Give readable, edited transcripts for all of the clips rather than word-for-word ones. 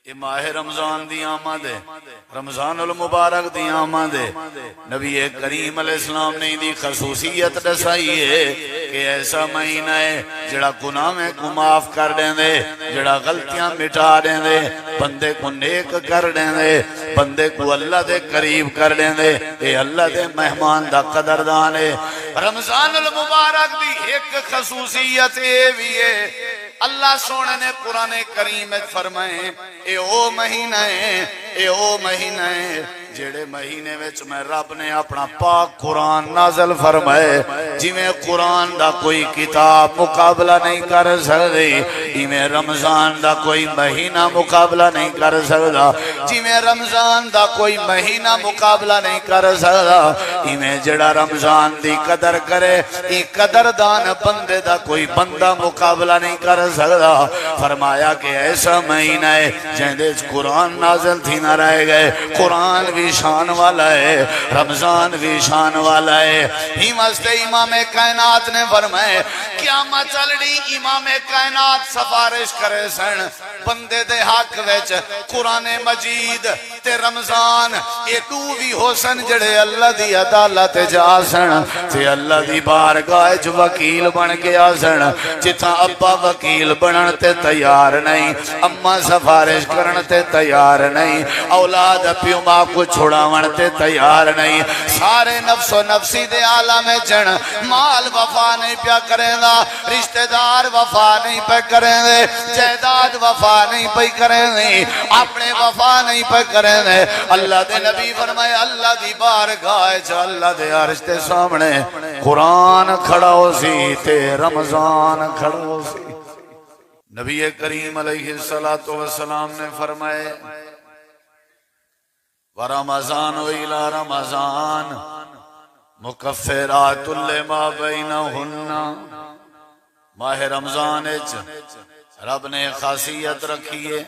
یہ ماہ رمضان دی آمد ہے، رمضان المبارک دی آمد ہے۔ نبی کریم علیہ السلام نے دی خصوصیت دسائی ہے کہ ایسا مہینہ ہے جڑا گناہ میں کو معاف کر دیں دے، جڑا غلطیاں مٹا دیں دے، بندے کو نیک کر دیں دے، بندے کو اللہ دے قریب کر دیں دے۔ اے اللہ دے مہمان دا قدردان ہے۔ رمضان المبارک دی ایک خصوصیت یہ بھی ہے، اللہ سونے نے قرآن کریم فرمائے اے او مہینہ ہے، اے او مہینہ ہے جڑے مہینے وچ میں رب نے اپنا پاک قرآن نازل فرمائے۔ جی میں قرآن دا کوئی کتاب مقابلہ نہیں کر سکتی، جی میں رمضان دا کوئی مہینہ مقابلہ نہیں کر سکتا، جی میں رمضان دا کوئی مہینہ مقابلہ نہیں کر سکتا، جی میں جڑا رمضان دی قدر کرے ای قدردان بندے دا کوئی بندہ مقابلہ نہیں کر سکتا۔ فرمایا کہ ایسا مہینہ ہے جہدے قرآن نازل تھی نہ رہ گئے، قرآن بھی شان والا ہے، رمضان بھی شان والا ہے۔ ہی واسطے امام کائنات نے فرمائے قیامت چلڑی امام کائنات سفارش کرے سن بندے دے حق وچ قرآن مجید تے رمضان اے دو بھی ہو سن جڑے اللہ دی عدالت جا سن تے اللہ دی بارگاہ جو وکیل بن کے آ سن۔ جتھاں ابا وکیل بنن تے تیار نہیں، اماں سفارش کرن تے تیار نہیں، اولاد پیو ماں کو چھوڑاون تے تیار نہیں، سارے نفس و نفسی دے عالم میں جن مال وفا نہیں پیا کریں دا، رشتہ دار وفا نہیں پہ کریں دے، جائیداد وفا نہیں پہ کریں دے، اپنے وفا نہیں پہ کریں دے۔ اللہ دے نبی فرمائے اللہ دی بارگاہ چا اللہ دے عرش تے سامنے قرآن کھڑا ہو سی تے رمضان کھڑا ہو سی۔ نبی کریم علیہ السلام نے فرمائے ورمضان و الى رمضان مکفرات لما بینہن۔ ماہ رمضان رب نے خاصیت رکھی ہے،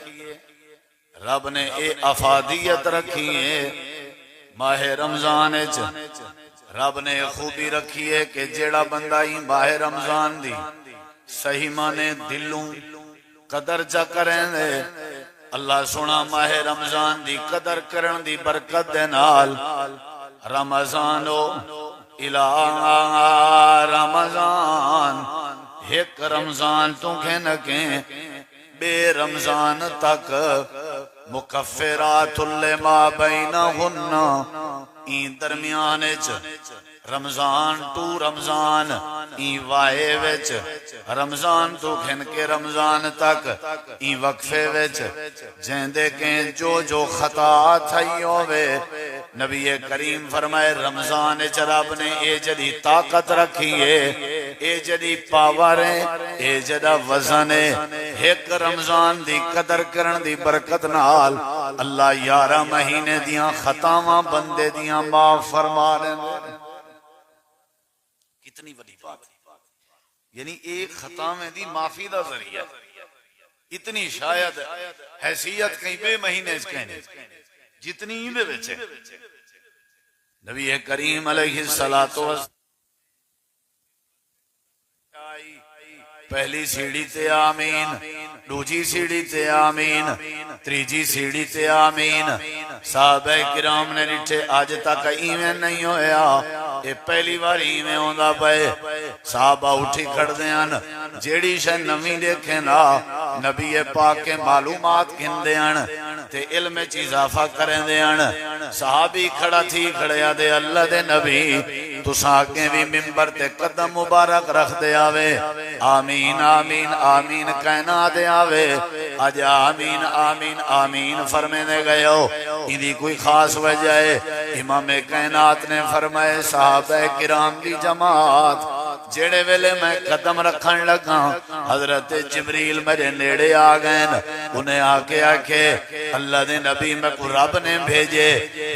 رب نے اے افادیت رکھی ہے۔ ماہ رمضان رب نے خوبی رکھی ہے کہ جیڑا بندہ ہی ماہ رمضان دی صحیح مانے دلوں قدر جا کریں دے، اللہ سونا ماہ رمضان دی قدر کرن دی برکت دے نال رمضانو الہ رمضان، ایک رمضان تو کھینکیں بے رمضان تک مکفرات لما بینہن۔ این درمیان رمضان تو رمضان این واہے وچ رمضان تو کھن کے رمضان تک این وقفے وچ جہندے کہیں جو خطا تھائی ہوئے، نبی کریم فرمائے رمضان رب نے اے جدی طاقت رکھی ہے، اے جدی پاور ہے، اے جدہ وزن ہے۔ ایک رمضان دی قدر کرن دی برکت نال اللہ 11 مہینے دیاں خطاواں بندے دیاں معاف فرما رہے ہیں۔ کتنی بڑی بات، یعنی ایک خطا میں دی معافی دا ذریعہ، اتنی شاید حیثیت کہیں بے مہینے اس کہنے جتنی ہی دے بچے۔ نبی کریم علیہ السلام پہلی سیڑھی تے آمین، دوجی سیڑھی تے آمین، تریجی سیڑھی تے آمین۔ صحابہ کرام نے رٹھے آج تک ایمین نہیں ہویا، اے پہلی بار ایمین ہوندہ پہے۔ صحابہ اٹھی کھڑ دیاں جیڑی شہ نویں دیکھیں نا، نبی پاک کے معلومات کھن دیاں تے علم اضافہ کریں دیاں۔ صحابی کھڑا تھی کھڑیا دے اللہ دے نبی تو ساکیں بھی ممبر تے قدم مبارک رکھ دے آوے، آمین آمین آمین کہنا دے آوے، آج آمین آمین آمین فرمینے گئے ہو۔ انہی کوئی خاص وجہ ہے، امام کائنات نے فرمائے صحابہ کرام دی جماعت جیڑے ویلے میں قدم رکھن لگا حضرت جبریل میرے نیڑے آ گئے، انہیں آکے آکے اللہ نے نبی میں کو رب نے بھیجے،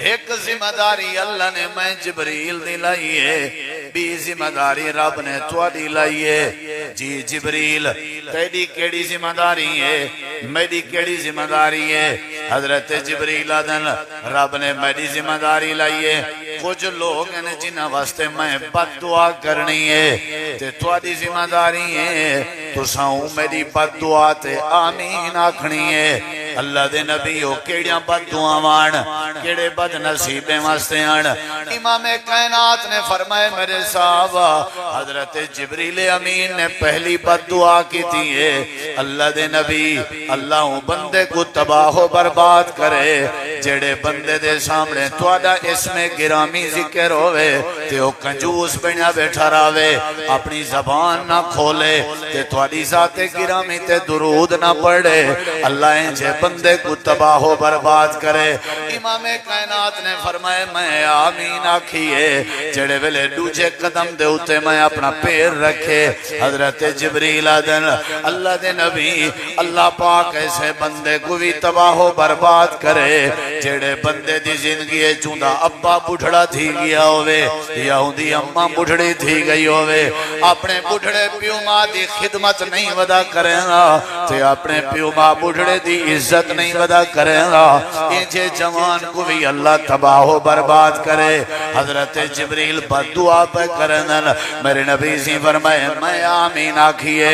ایک ذمہ داری اللہ نے میں جبریل دی لائیے، بھی ذمہ داری رب نے تواڈی لائیے۔ جی جبریل تیری کیڑی ذمہ داری ہے، میری کیڑی ذمہ داری ہے؟ حضرت جبریل آدن رب نے میری ذمہ داری لائیے، کچھ لوگ ہیں جنہاں واسطے میں بد دعا کرنی ہے تے تواڈی ذمہ داری ہے تساں میری بد دعا تے آمین آکھنی ہے اللہ دے نبی ہو کیڑیاں بد دعاواں کیڑے بد نصیبیں واسطے آن امام کائنات نے فرمائے میرے صحابہ حضرت جبریل امین نے پہلی بد دعا کی تھی ہے اللہ دے نبی اللہ بندے کو تباہ و برباد کرے جڑے بندے دے سامنے تواڈا اسم گرامی ذکر ہوئے تے او کنجوس بنیا بیٹھا راوے اپنی زبان نہ کھولے تے تواڈی ذات گرامی تے درود نہ پڑھے اللہ جے بندے کو تباہ و برباد کرے امام کائنات نے فرمائے میں آمین آکھیے جڑے ویلے دوجے قدم دے اتے میں اپنا پیر رکھے حضرت جبریل آدن اللہ دے نبی اللہ پاک ایسے بندے کو بھی تباہ و برباد کرے جڑے بندے دی زندگی چوندا ابا بڑھڑا تھی گیا ہوئے یا ہوندی اماں بڑھڑی تھی گئی ہوئے اپنے بڑھڑے پیو ماں دی خدمت نہیں ودا کریں گا تے اپنے پیو ماں بڑھڑے دی عزت نہیں ودا کریں گا انجھے جوان کو بھی اللہ تباہ و برباد کرے حضرت جبریل بد دعا پہ کرنن میرے نبی سی فرمائے میں آمین آکھیے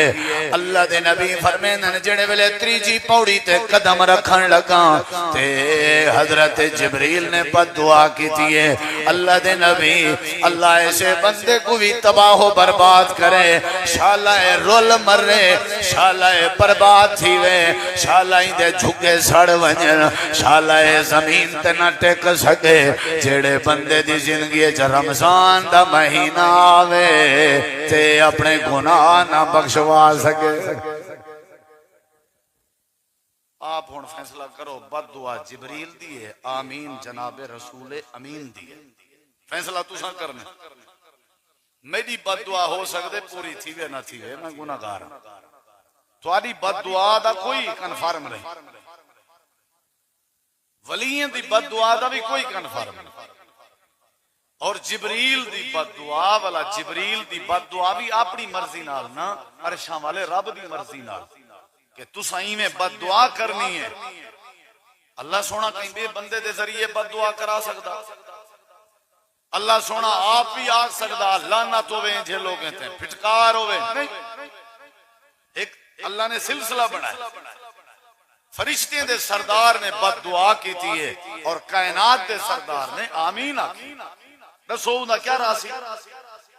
اللہ دے نبی فرمائے جڑے ویلے تریجی پوڑی تے قدم رکھن لگا تے حضرت جبریل نے بد دعا کی تھی اللہ دے نبی اللہ ایسے بندے کو بھی تباہ و برباد کرے شالہ رول مرے شالہ برباد تھی وے شالہ دے جھکے سڑ ونجن شالہ زمین تے نہ ٹک سکے جڑے بندے دی زندگی چ رمضان دا مہینہ آوے تے اپنے گناہ نہ بخشوا سکے آپ ہون فیصلہ کرو بد دعا جبریل دی ہے آمین جناب رسول امین دی ہے فیصلہ تساں کرنے میری بد دعا ہو سکتے پوری تھی وے نہ تھی وے میں گناہگار ہوں تواڈی بد دعا دا کوئی کنفرم نہیں ولیاں دی بد دعا دا بھی کوئی کنفرم نہیں اور جبریل دی بد دعا والا جبریل دی بد دعا بھی اپنی مرضی نال نا عرشاں والے رب دی مرضی نال کہ تسائیں میں بد دعا کرنی ہے اللہ سونا کہیں بے بندے دے ذریعے بد دعا کرا سکتا اللہ سونا آپ بھی آگ سکتا لعنت ہوئے جے لوگ ہیں پھٹکار ہوئے نہیں ایک اللہ نے سلسلہ بنایا فرشتے دے سردار نے بد دعا کی تھی ہے اور کائنات دے سردار نے آمین آکی دسو نہ کیا راسی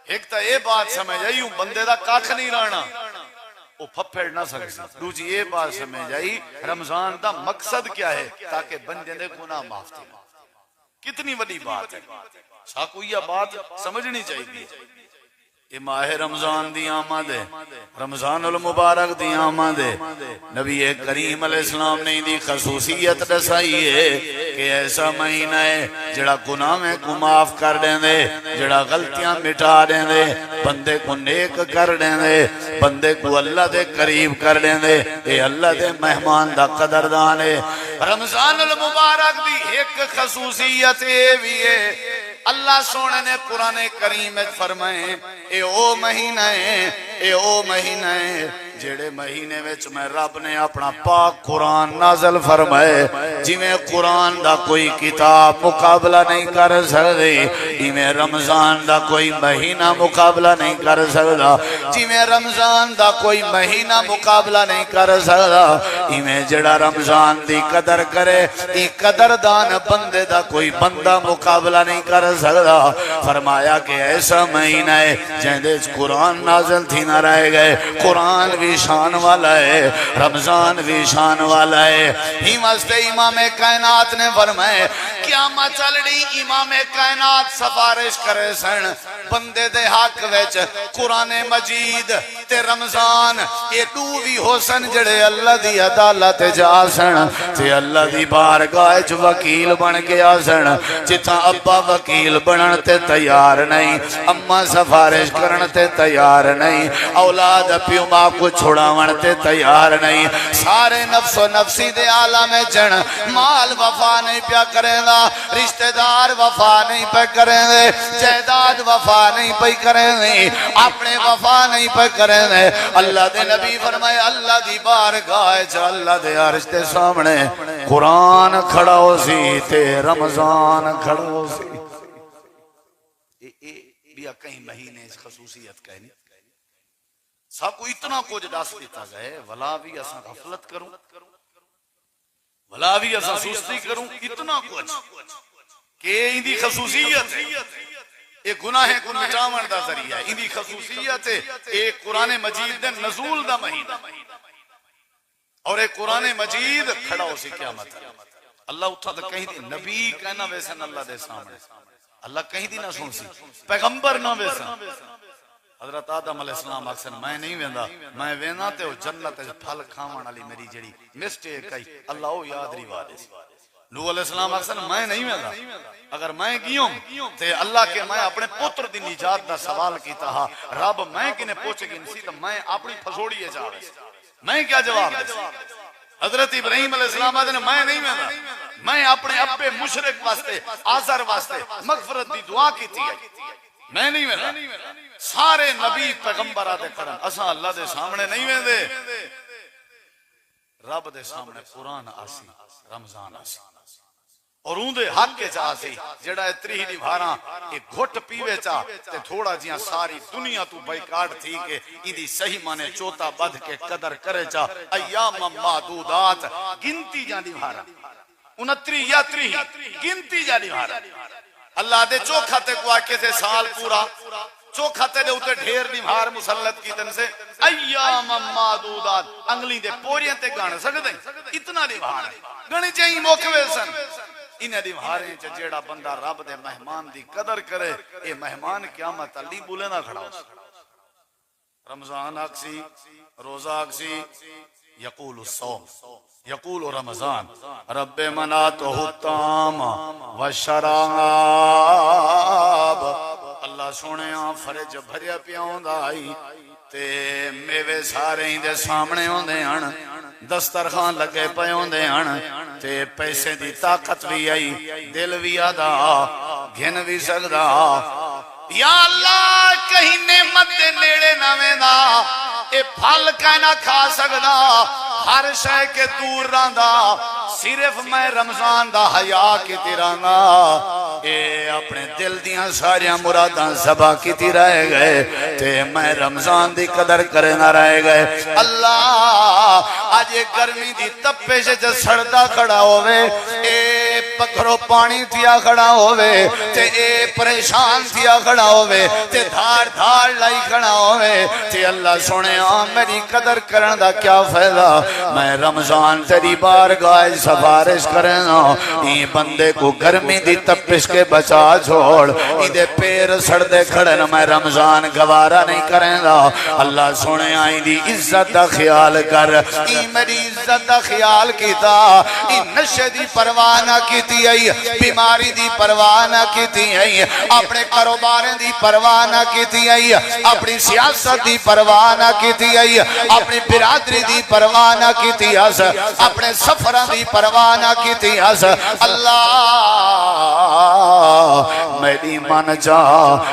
ایک تا یہ بات سمجھ آئی ہوں بندے دا کاکھ نہیں رہنا وہ پھپھڑ نہ سکتی دوجی یہ بات سمجھ آئی رمضان دا مقصد کیا ہے تاکہ بندے دے گناہ معاف تھی کتنی بڑی بات ہے ساکو یہ بات سمجھنی چاہیے یہ ماہ رمضان دی آمد ہے رمضان المبارک دی آمد ہے نبی کریم علیہ السلام نے دی خصوصیت دسائی ہے کہ ایسا مہینہ ہے جڑا گناہ میں کو معاف کر دیں دے جڑا غلطیاں مٹا دیں دے بندے کو نیک کر دیں دے بندے کو اللہ دے قریب کر دیں دے اے اللہ دے مہمان دا قدردان ہے رمضان المبارک دی ایک خصوصیت یہ بھی ہے اللہ سونے نے قرآن کریم فرمائے اے او مہینہ ہے اے او مہینہ ہے جڑے مہینے وچ میں رب نے اپنا پاک قرآن نازل فرمائے جی میں قرآن دا کوئی کتاب مقابلہ نہیں کر سکتی جی میں رمضان دا کوئی مہینہ مقابلہ نہیں کر سکتا جی میں رمضان دا کوئی مہینہ مقابلہ نہیں کر سکتا جی میں جڑا رمضان دی قدر کرے ای قدردان بندے دا کوئی بندہ مقابلہ نہیں کر سکتا فرمایا کہ ایسا مہینہ ہے جہدے قرآن نازل تھی نہ رہ گئے قرآن بھی شان والا ہے رمضان بھی شان والا ہے ہی واسطے امام کائنات نے فرمائے قیامت چل رہی امام کائنات سفارش کرے سن بندے دے حق وچ قرآن مجید تے رمضان یہ دو بھی ہو سن جڑے اللہ دی عدالت جا سن تے اللہ دی بارگاہ وچ وکیل بن کے آ سن جتھاں ابا وکیل بنن تے تیار نہیں اماں سفارش کرن تے تیار نہیں اولاد پیو ماں کو چھڑاون تے تیار نہیں سارے نفس و نفسی دے عالم جن مال وفا نہیں پیا کریں گا رشتہ دار وفا نہیں پہ کریں گے جائیداد وفا نہیں پہ کریں گے اپنے وفا نہیں پہ کریں گے اللہ دے نبی فرمائے اللہ دی بارگاہ چا اللہ دے عرش دے سامنے قرآن کھڑا ہو سی تے رمضان کھڑا ہو سی یا کہیں مہینے اس خصوصیت کہنی سب کو اتنا کچھ دس دیتا گئے ولا بھی اساں غفلت کروں ولا بھی اساں سستی کروں اتنا کچھ کہ اندی خصوصیت ایک گناہ کو مٹاون دا ذریعہ اندی خصوصیت ایک قرآن مجید دے نزول دا مہینہ اور ایک قرآن مجید کھڑا ہو سی قیامت اللہ اٹھا تو کہیں دی نبی کہنا ویسن اللہ دے سامنے اللہ کہیں دی نہ سن سی پیغمبر نہ ویسن حضرت آدم علیہ السلام اکثر میں نہیں ویندا میں وینا تے جنت پھل کھاون والی میری جڑی مسٹیک ہے اللہ او یاد ریوا دے نوح علیہ السلام اکثر میں نہیں ویندا اگر میں گیوں تے اللہ کے میں اپنے پتر دی نجات دا سوال کیتا ہا رب میں کنے پوچھ گئی نسی تے میں اپنی پھسوڑی جا میں کیا جواب دے حضرت ابراہیم علیہ السلام نے میں نہیں ویندا میں اپنے ابے مشرک واسطے آزر واسطے مغفرت دی دعا کیتی ہے میں نہیں ویندا سارے نبی پیغمبر آتے کرن اساں اللہ دے سامنے نہیں ویندے رب دے سامنے قرآن آسی رمضان آسی اور اون دے حق کے چاہ سی جڑا تری دی بھاراں ایک گھٹ پیوے چاہ تے تھوڑا جیاں ساری دنیا تو بائیکاٹ تھی کہ ایدی صحیح مانے چوتا بدھ کے قدر کرے چاہ ایام معدودات گنتی جاں دی بھاراں 29 یا 30 گنتی جاں دی بھاراں اللہ دے چوکھا تے کو آکے تھے سال پورا چوکھا تے دے اتے ڈھیر نمہار مسلط کی تن سے ایام معدودات انگلی دے پوریاں تے گانے سکتے اتنا نمہار گنے چاہیے موقعے سن انہیں نمہاریں چا جیڑا بندہ رب دے مہمان دی قدر کرے اے مہمان قیامت علی بولے نہ کھڑا رمضان آکسی روزہ آکسی یقول الصوم یقول رمضان رب مناتہ الطعام والشراب اللہ سونے فرج بھریا پیاؤں دائی تے میوے سارے ہی دے سامنے ہوں دے ہن دسترخوان لگے پے ہوں دے ہن تے پیسے دی طاقت بھی آئی دل بھی آدھا گھن بھی سکدا یا اللہ کہیں نعمت دے نیڑے نہ ویندا اے پھل کا نہ کھا سکدا ہر شے کے دور رہندا صرف میں رمضان دا حیا کیتی رہنا اے اپنے دل دیاں ساریاں مراداں سبا کیتی رہ گئے تے میں رمضان دی قدر کرے نہ رہ گئے اللہ آج ایک گرمی دی تپش جو سڑدا کھڑا ہوئے اے پکھرو پانی تھیا کھڑا ہوئے تے اے پریشان تھیا کھڑا ہوئے تے دھار دھار لائی کھڑا ہوئے تے اللہ سنے میری قدر کرن دا کیا فائدہ میں رمضان تیری بارگاہ سفارش کرنا این بندے کو گرمی دی تپش کے بچا چھوڑ ایدے پیر سڑدے کھڑن میں رمضان گوارا نہیں کریں دا اللہ سنے آئی دی عزت دا خیال کر این میری عزت دا خیال کیتا این نشے دی پروانہ کیتی آئی بیماری دی پروانہ کیتی آئی اپنے کاروباریں دی پروانہ کیتی آئی اپنی سیاست دی پروانہ کیتی آئی اپنی برادری دی پروانہ کیتی آس اپنے سفران دی پروانہ کیتی آس اللہ میری من جا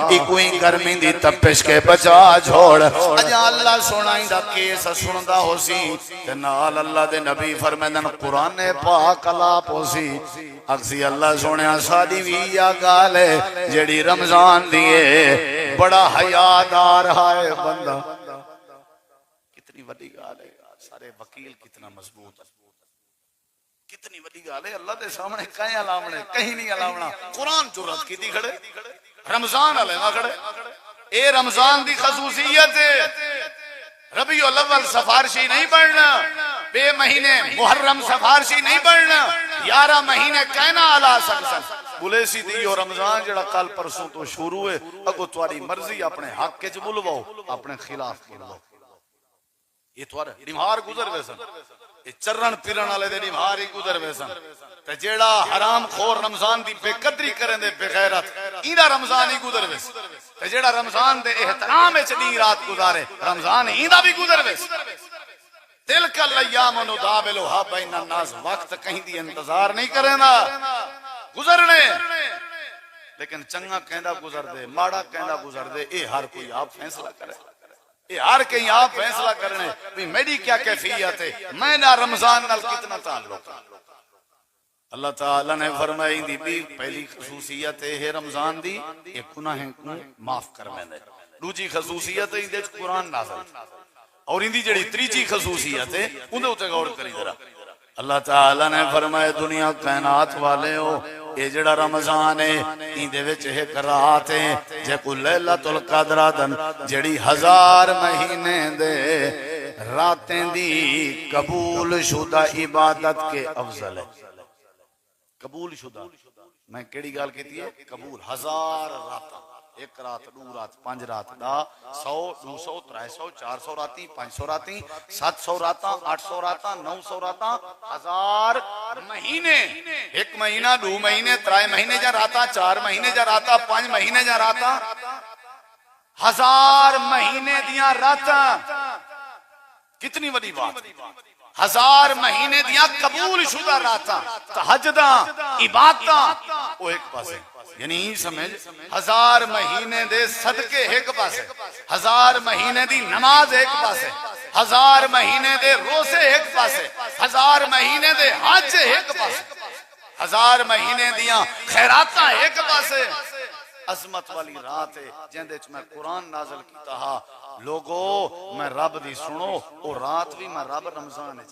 ایکوئی گرمی دی تپش کے بچا جھوڑ اجا اللہ سنائیں دا کیس سندا ہو سی نال اللہ دے نبی فرمیدن قرآن پاک اللہ ہو سی اکسی اللہ سنیا سادی ویا گالے جڑی رمضان دیئے بڑا حیادار ہے بندہ کتنی وڈی گال ہے سارے وکیل کتنا مضبوط ہے کتنی وڈی گال ہے اللہ دے سامنے کہیں علامنے کہیں نہیں علامنا قرآن جرات کی دی کھڑے رمضان علیہ نہ کھڑے اے رمضان دی خصوصیت ربیع الاول سفارشی نہیں پڑھنا بے مہینے محرم سفارشی نہیں پڑھنا 11 مہینے کہنا علا سکسن بولے سی دیو رمضان جڑا کل پرسوں تو شروع ہے اگو تواری مرضی اپنے حق کے جبولواؤ اپنے خلاف بولواؤ یہ توارے نمہار گزر ویسن یہ چرن پیرن والے دے نمہار ہی گزر ویسن تے جیڑا حرام خور رمضان دی بے قدری کریں دے بے غیرت اینا رمضان ہی گزر ویسن تے جیڑا رمضان دے احترام چلی رات گزارے رمضان اینا بھی گزر ویسن تلک الایام نداولها بین الناس وقت کہیں دی انتظار نہیں کریں نا گزرنے لیکن چنگا کہندہ گزر دے ماڑا کہندہ گزر دے اے ہر کوئی آپ فیصلہ کرے اے ہر کہیں آپ فیصلہ کرنے بھی میری کیا کیفیت ہے میں نہ رمضان نال کتنا تعلق اللہ تعالیٰ نے فرمائی دی بھی پہلی خصوصیت ہے رمضان دی ایک گناہ کو معاف کرنے دے، دوسری خصوصیت ہے اندے قرآن نازل، اور اندی جڑی تیجی خصوصیت ہے اندے تے غور کری ذرا۔ اللہ تعالیٰ نے فرمایا دنیا کائنات والے ہو، یہ جڑا رمضان ہے اندے وچ ایک رات ہے جے کو لیلۃ القدر دن جڑی 1000 مہینے دے راتیں دی قبول شدہ عبادت کے افضل ہے۔ قبول شدہ میں کیڑی گال کیتی ہے؟ قبول 1000 راتاں، ایک رات، دو رات، 5 رات دا 100 200 300 400 راتی، 500 راتی، 700 راتاں، 800 راتاں، 900 راتاں، 1000 مہینے، ایک مہینہ، 2 مہینے، 3 مہینے جا راتاں، 4 مہینے جا راتاں، 5 مہینے جا راتاں، 1000 مہینے دیاں راتاں، کتنی بڑی بات، 1000 مہینے دیاں قبول شدہ راتاں، تہجداں، عبادتاں، وہ ایک پاسے، یعنی سمجھ 1000 مہینے دے صدقے ایک پاسے، 1000 مہینے دی نماز ایک پاسے، 1000 مہینے دے روزے ایک پاسے، 1000 مہینے دے حج ایک پاسے، 1000 مہینے دیاں خیراتاں ایک پاسے، عظمت والی رات ہے جندے چ میں قرآن نازل کیتا ہا لوگو میں رب دی سنو، او رات بھی میں رب رمضان ہے،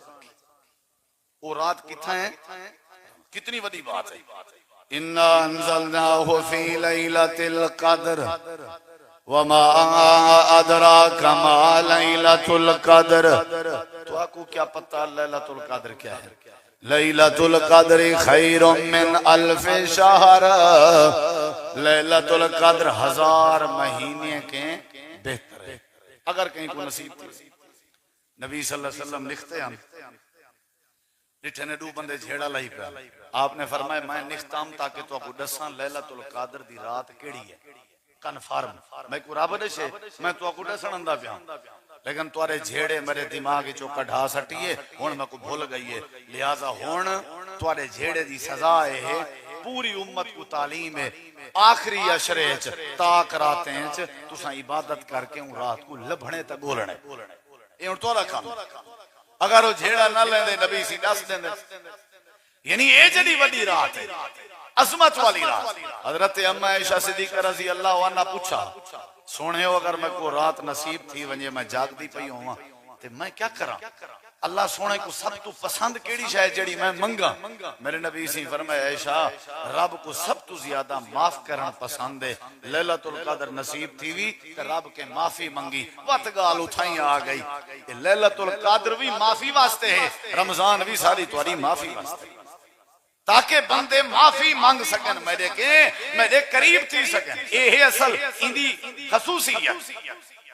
او رات کتھا ہے، کتنی بڑی بات ہے۔ اِنَّا أَنزَلْنَاهُ فِي لَيْلَةِ الْقَدْرِ وَمَا أَدْرَاكَ مَا لَيْلَةُ الْقَدْرِ، تو آپ کو کیا پتہ لیلۃ القدر کیا ہے؟ لیلۃ القدر خیر من الف شہر، لیلۃ القدر 1000 مہینے کے بہتر ہے۔ اگر کہیں کو نصیب تھی، نبی صلی اللہ علیہ وسلم لکھتے ہیں ڈٹھے نے 2 بندے جھیڑا لائی پہ، آپ نے فرمایا میں نختام تاکہ تو آپ دساں لیلۃ القدر دی رات کیڑی ہے، کنفرم میں کو رب دسے میں تو آپ دسن اندا پیا، لیکن توارے جھیڑے میرے دماغ چوں کڈھا سٹیے ہن میں کو بھول گئی ہے، لہذا ہن توارے جھیڑے دی سزا ہے پوری امت کو تعلیم ہے، آخری عشرے چ تاک راتیں چ تساں عبادت کر کے ان رات کو لبھنے تے گولنے، اے ہن تہاڈا کام، اگر وہ جھیڑا نہ لیندے نبی سی دس دیندے، یعنی اے جڑی وڈی رات ہے، عظمت والی رات۔ حضرت اما عائشہ صدیقہ رضی اللہ عنہ پوچھا سونے ہو اگر میں کو رات نصیب تھی ونجے میں جاگ دی پئی ہوں تے میں کیا کراں، اللہ سونے کو سب تو پسند کیڑی شے جڑی میں منگا، میرے نبی سی فرمایا عائشہ رب کو سب تو زیادہ معاف کرنا پسند ہے، لیلۃ القدر نصیب تھی وی تے رب کے معافی منگی، وقت گال اٹھائیں آ گئی، لیلۃ القدر بھی معافی واسطے ہے، رمضان بھی ساری تہاڈی معافی واسطے، تاکہ بندے معافی مانگ سکن میرے قریب تھی سکن، یہ ہے اصل اندی خصوصیت،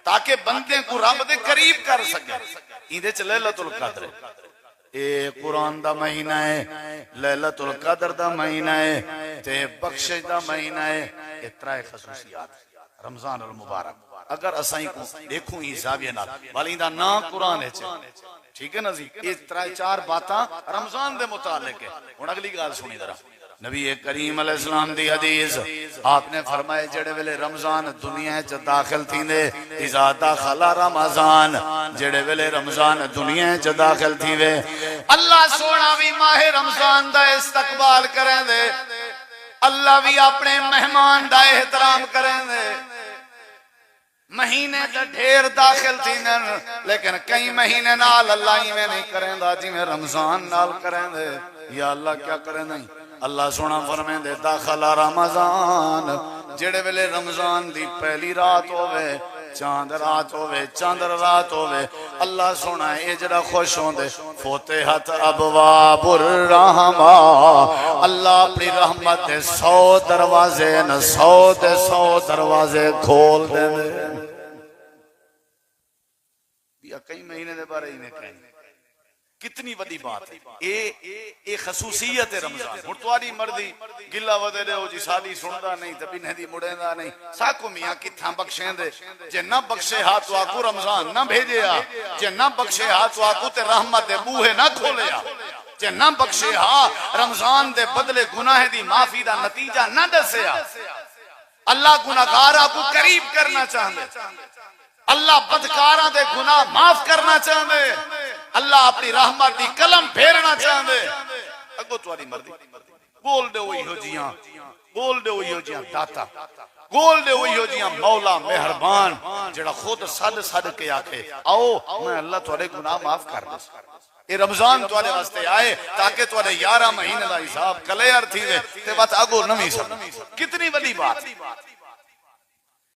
تاکہ بندے کو رب دے قریب کر سکن، اندے چ لیلۃ القدر اے قرآن دا مہینہ ہے، لیلۃ القدر دا مہینہ ہے تے بخشش دا مہینہ ہے، یہ 3 خصوصیات رمضان المبارک۔ اگر اسائیں کو دیکھوں ہی زاویہ نال والی دا نام قرآن ہے ٹھیک ہے نا جی، یہ 3-4 باتاں رمضان دے متعلق ہے۔ ہن اگلی گل سنی ذرا، نبی کریم علیہ السلام دی حدیث آپ نے فرمائے جڑے ویلے رمضان دنیا چ داخل تھیندے، اذا دخل رمضان جڑے ویلے رمضان دنیا چ داخل تھیوے اللہ سونا بھی ماہ رمضان دا استقبال کریں دے، اللہ بھی اپنے مہمان دا احترام کریں دے، مہینے تے ڈھیر داخل تھی لیکن کئی مہینے نال اللہ ہی میں نہیں کریں دا جی میں رمضان نال کریں دے، یا اللہ کیا کریں نہیں، اللہ سونا فرمائیں دے داخل رمضان جڑے ویلے رمضان دی پہلی رات ہوئے، چاند رات ہوئے، چاندر رات ہوئے، اللہ سونا اے جڑا خوش ہوں دے فتحت ابواب الرحمہ، اللہ اپنی رحمت دے 100 دروازے نہ 100 دروازے کھول دے دے، یا کئی مہینے دے بارے ہی میں کہیں کتنی بڑی بات ہے، اے خصوصیت رمضان۔ ہن تہاڈی مرضی گلا ودے دے ہو جی ساڈی سندا نہیں تے بنہ دی مڑیندا نہیں، ساکو میاں کتھاں بخشیں دے، جے نہ بخشے ہا تو آکو رمضان نہ بھیجیا، جے نہ بخشے ہا تو آکو تے رحمت دے بوہے نہ کھولیا، جے نہ بخشے ہا رمضان دے بدلے گناہ دی معافی دا نتیجہ نہ دسیا، اللہ گناہگاراں کو قریب کرنا چاہندے، اللہ بدکاراں دے گناہ معاف کرنا چاہندے، اللہ اپنی رحمت دی قلم پھیرنا چاہندے، اگو تمہاری مرضی بول دے وہی ہو جیاں بول دے وہی ہو جیاں داتا بول دے وہی ہو جیاں مولا مہربان جڑا خود صد صد کے آکھے آؤ میں اللہ تمہارے گناہ معاف کر دے یہ رمضان تمہارے واسطے آئے تاکہ تمہارے 11 مہینے دا حساب کلیئر تھی وے تے بات اگو نمی سب کتنی بڑی بات